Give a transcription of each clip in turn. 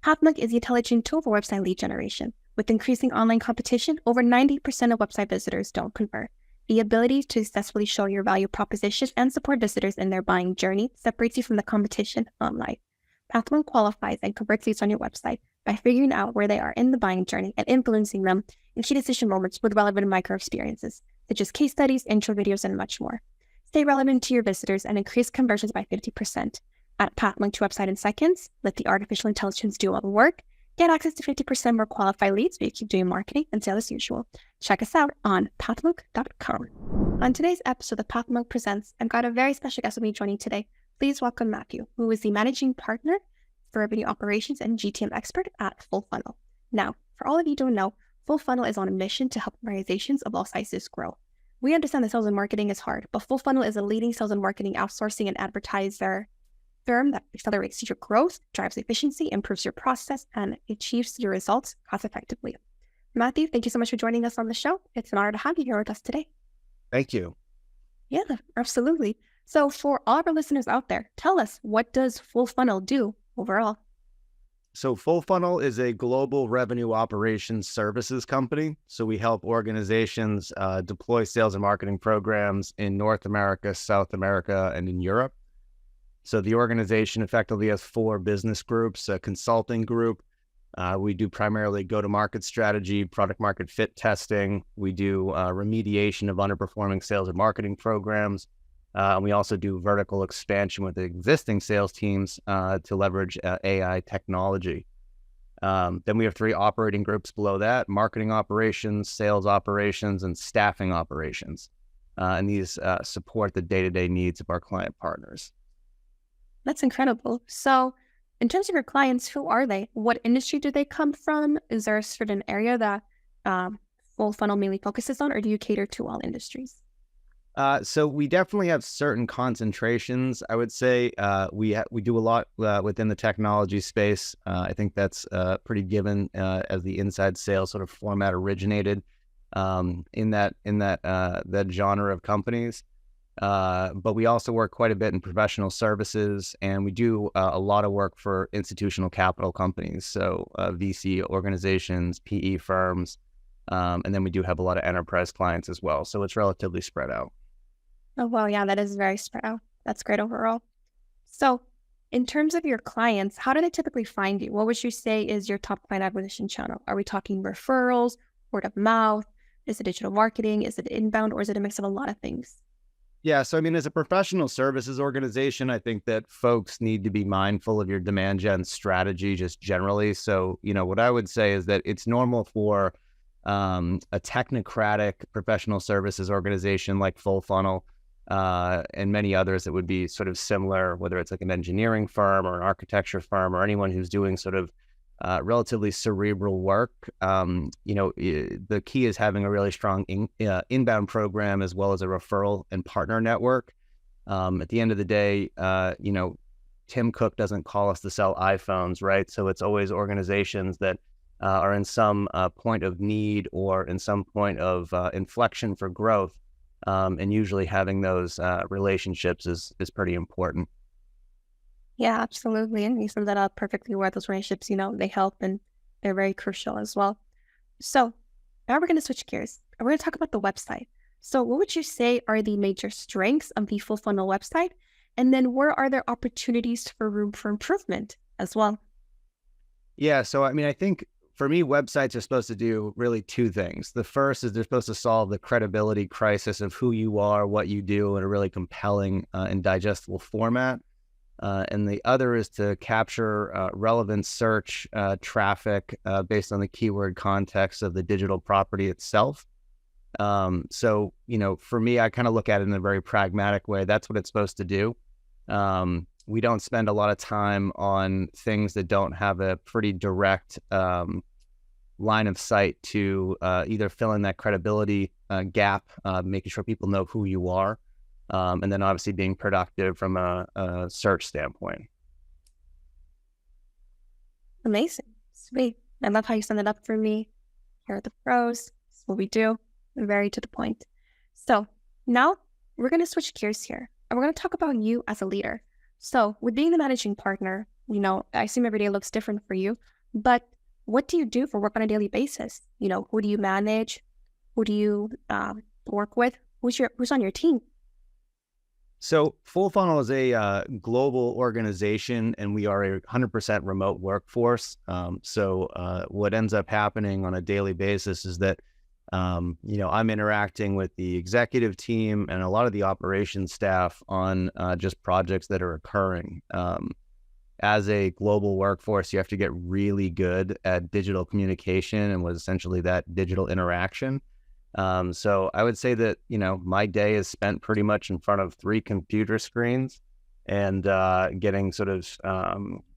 Pathmonk is the intelligent tool for website lead generation. With increasing online competition, over 90% of website visitors don't convert. The ability to successfully show your value proposition and support visitors in their buying journey separates you from the competition online. Pathmonk qualifies and converts leads on your website by figuring out where they are in the buying journey and influencing them in key decision moments with relevant micro experiences, such as case studies, intro videos, and much more. Stay relevant to your visitors and increase conversions by 50%. Add Pathmonk to your website in seconds, let the artificial intelligence do all the work, get access to 50% more qualified leads so you keep doing marketing and sales as usual. Check us out on pathmonk.com. On today's episode of Pathmonk Presents, I've got a very special guest with me joining today. Please welcome Matthew, who is the managing partner for revenue operations and GTM expert at Full Funnel. Now, for all of you who don't know, Full Funnel is on a mission to help organizations of all sizes grow. We understand that sales and marketing is hard, but Full Funnel is a leading sales and marketing outsourcing and advertiser firm that accelerates your growth, drives efficiency, improves your process, and achieves your results cost effectively. Matthew, thank you so much for joining us on the show. It's an honor to have you here with us today. Thank you. Yeah, absolutely. So for all of our listeners out there, tell us, what does Full Funnel do overall? So Full Funnel is a global revenue operations services company. So we help organizations deploy sales and marketing programs in North America, South America, and in Europe. So the organization effectively has 4 business groups: a consulting group. We do primarily go-to-market strategy, product market fit testing. We do remediation of underperforming sales and marketing programs. And we also do vertical expansion with the existing sales teams to leverage AI technology. Then we have 3 operating groups below that: marketing operations, sales operations, and staffing operations. And these support the day-to-day needs of our client partners. That's incredible. So in terms of your clients, who are they? What industry do they come from? Is there a certain area that Full Funnel mainly focuses on, or do you cater to all industries? So we definitely have certain concentrations. I would say we do a lot within the technology space. I think that's pretty given as the inside sales sort of format originated in that genre of companies. But we also work quite a bit in professional services, and we do a lot of work for institutional capital companies, so VC organizations, PE firms, and then we do have a lot of enterprise clients as well. So it's relatively spread out. Oh, wow. Yeah, that is very spread out. That's great overall. So in terms of your clients, how do they typically find you? What would you say is your top client acquisition channel? Are we talking referrals, word of mouth? Is it digital marketing? Is it inbound, or is it a mix of a lot of things? Yeah, so I mean, as a professional services organization, I think that folks need to be mindful of your demand gen strategy just generally. So, what I would say is that it's normal for a technocratic professional services organization like Full Funnel and many others that would be sort of similar, whether it's like an engineering firm or an architecture firm or anyone who's doing sort of relatively cerebral work. The key is having a really strong inbound program as well as a referral and partner network. At the end of the day, Tim Cook doesn't call us to sell iPhones, right? So it's always organizations that are in some point of need or in some point of inflection for growth. And usually having those relationships is pretty important. Yeah, absolutely. And you summed that up perfectly, where those relationships, they help, and they're very crucial as well. So now we're going to switch gears. We're going to talk about the website. So what would you say are the major strengths of the Full Funnel website? And then where are there opportunities for room for improvement as well? Yeah, so I mean, I think for me, websites are supposed to do really 2 things. The first is they're supposed to solve the credibility crisis of who you are, what you do in a really compelling and digestible format. And the other is to capture relevant search traffic based on the keyword context of the digital property itself. So, for me, I kind of look at it in a very pragmatic way. That's what it's supposed to do. We don't spend a lot of time on things that don't have a pretty direct line of sight to either fill in that credibility gap, making sure people know who you are. And then obviously being productive from a search standpoint. Amazing. Sweet. I love how you summed it up for me. Here are the pros. This is what we do. Very to the point. So now we're going to switch gears here, and we're going to talk about you as a leader. So with being the managing partner, I assume every day looks different for you, but what do you do for work on a daily basis? Who do you manage? Who do you work with? Who's on your team? So Full Funnel is a global organization, and we are a 100% remote workforce. So what ends up happening on a daily basis is that, I'm interacting with the executive team and a lot of the operations staff on just projects that are occurring. As a global workforce, you have to get really good at digital communication and what essentially that digital interaction. So I would say that, my day is spent pretty much in front of 3 computer screens and getting sort of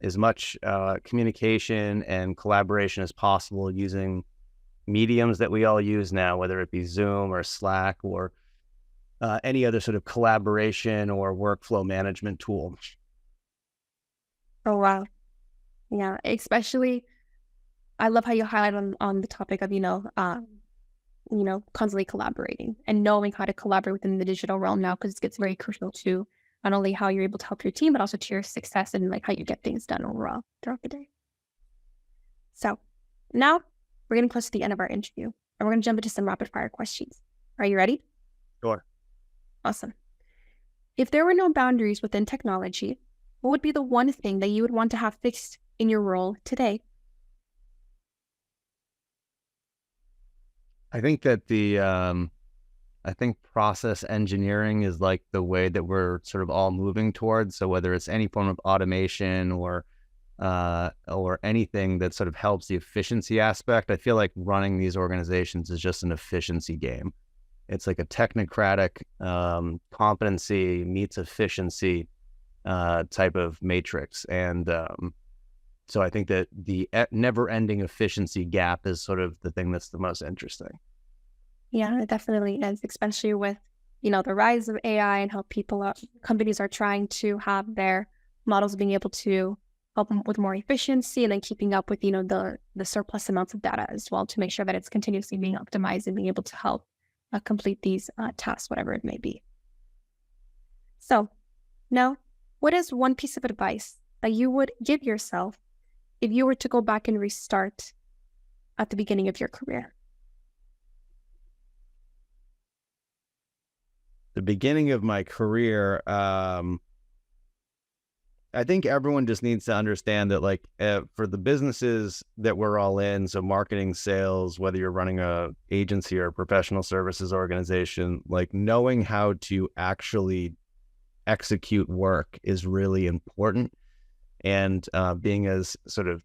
as much communication and collaboration as possible using mediums that we all use now, whether it be Zoom or Slack or any other sort of collaboration or workflow management tool. Oh, wow. Yeah, especially, I love how you highlight on the topic of, constantly collaborating and knowing how to collaborate within the digital realm now, because it gets very crucial to not only how you're able to help your team, but also to your success and like how you get things done overall throughout the day. So now we're getting close to the end of our interview, and we're going to jump into some rapid fire questions. Are you ready? Sure. Awesome. If there were no boundaries within technology, what would be the one thing that you would want to have fixed in your role today? I think that I think process engineering is like the way that we're sort of all moving towards. So whether it's any form of automation or anything that sort of helps the efficiency aspect, I feel like running these organizations is just an efficiency game. It's like a technocratic competency meets efficiency type of matrix. And so I think that the never-ending efficiency gap is sort of the thing that's the most interesting. Yeah, it definitely is, especially with, the rise of AI and how companies are trying to have their models being able to help them with more efficiency and then keeping up with, the surplus amounts of data as well to make sure that it's continuously being optimized and being able to help complete these tasks, whatever it may be. So now, what is one piece of advice that you would give yourself if you were to go back and restart at the beginning of your career? The beginning of my career, I think everyone just needs to understand that, like, for the businesses that we're all in, so marketing, sales, whether you're running a agency or a professional services organization, like knowing how to actually execute work is really important. And being as sort of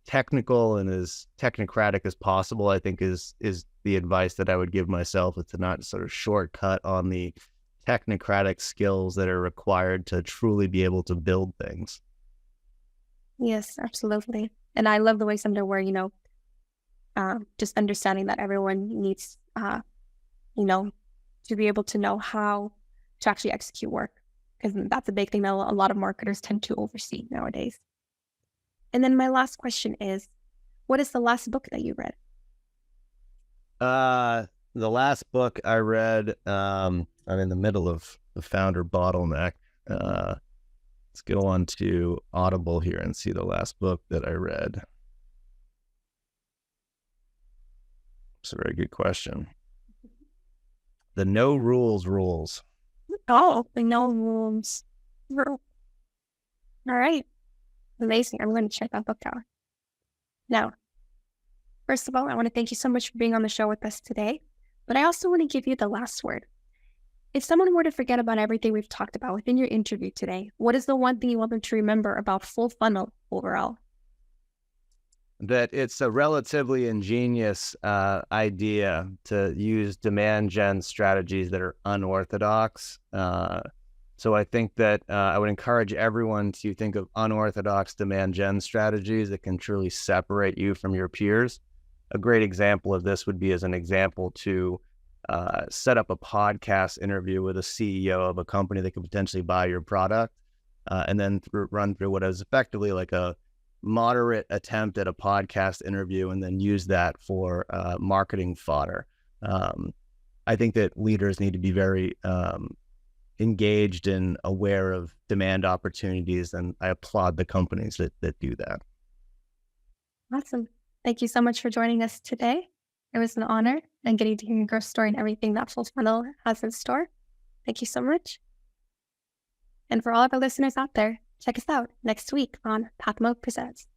technical and as technocratic as possible, I think is the advice that I would give myself, is to not sort of shortcut on the technocratic skills that are required to truly be able to build things. Yes, absolutely. And I love the way something where, just understanding that everyone needs, to be able to know how to actually execute work, because that's a big thing that a lot of marketers tend to oversee nowadays. And then my last question is, what is the last book that you read? The last book I read, I'm in the middle of the founder bottleneck. Let's go on to Audible here and see the last book that I read. It's a very good question. The No Rules Rules. Oh, the No Rules. All right. Amazing. I'm going to check that book out. Now, first of all, I want to thank you so much for being on the show with us today. But I also want to give you the last word. If someone were to forget about everything we've talked about within your interview today, what is the one thing you want them to remember about Full Funnel overall? That it's a relatively ingenious idea to use demand gen strategies that are unorthodox. So I think that I would encourage everyone to think of unorthodox demand gen strategies that can truly separate you from your peers. A great example of this would be, as an example, to set up a podcast interview with a CEO of a company that could potentially buy your product, and then run through what is effectively like a moderate attempt at a podcast interview, and then use that for marketing fodder. I think that leaders need to be very engaged and aware of demand opportunities. And I applaud the companies that do that. Awesome. Thank you so much for joining us today. It was an honor and getting to hear your growth story and everything that Full Funnel has in store. Thank you so much. And for all of our listeners out there, check us out next week on Pathmonk Presents.